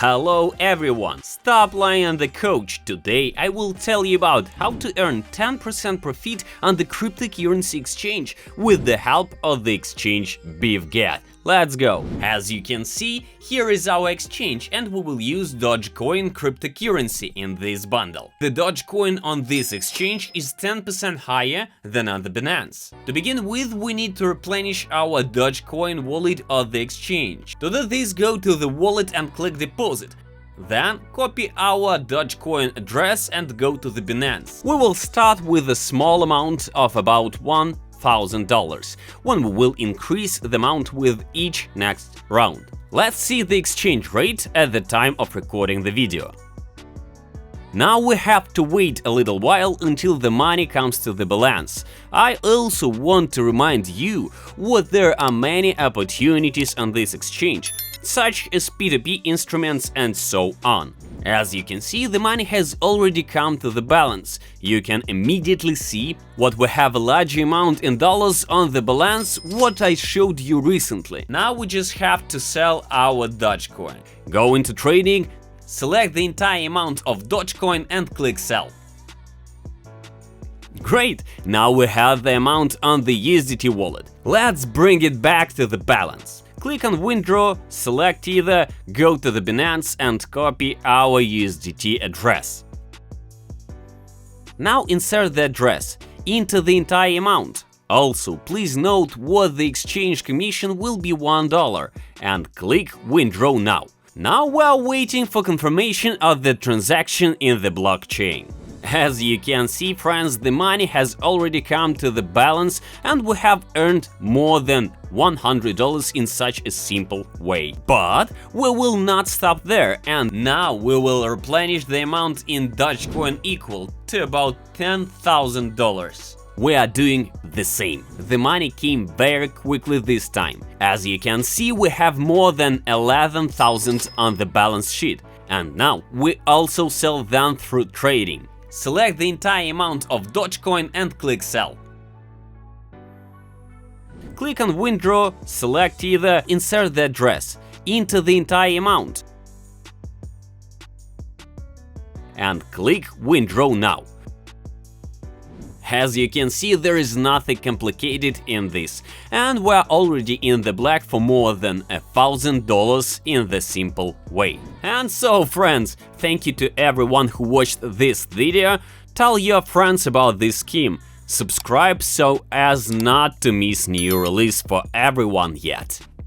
Hello everyone, stop lying on the coach. Today I will tell you about how to earn 10% profit on the cryptocurrency exchange with the help of the exchange bivget. Let's go! As you can see, here is our exchange and we will use Dogecoin cryptocurrency in this bundle. The Dogecoin on this exchange is 10% higher than on the Binance. To begin with, we need to replenish our Dogecoin wallet on the exchange. To do this, go to the wallet and click deposit. Then copy our Dogecoin address and go to the Binance. We will start with a small amount of about $1,000, when we will increase the amount with each next round. Let's see the exchange rate at the time of recording the video. Now we have to wait a little while until the money comes to the balance. I also want to remind you that there are many opportunities on this exchange, such as P2P instruments and so on. As you can see, the money has already come to the balance. You can immediately see what we have a large amount in dollars on the balance, what I showed you recently. Now we just have to sell our Dogecoin. Go into trading, select the entire amount of Dogecoin and click sell. Great! Now we have the amount on the USDT wallet. Let's bring it back to the balance. Click on withdraw, select Ether, go to the Binance and copy our USDT address. Now insert the address into the entire amount. Also, please note what the exchange commission will be $1 and click withdraw now. Now we are waiting for confirmation of the transaction in the blockchain. As you can see, friends, the money has already come to the balance and we have earned more than $100 in such a simple way. But we will not stop there, and now we will replenish the amount in Dogecoin equal to about $10,000. We are doing the same. The money came very quickly this time. As you can see, we have more than 11,000 on the balance sheet, and now we also sell them through trading. Select the entire amount of Dogecoin and click sell. Click on withdraw, select Ether, insert the address into the entire amount and click withdraw now. As you can see, there is nothing complicated in this, and we're already in the black for more than $1,000 in the simple way. And so, friends, thank you to everyone who watched this video. Tell your friends about this scheme. Subscribe so as not to miss new release for everyone yet.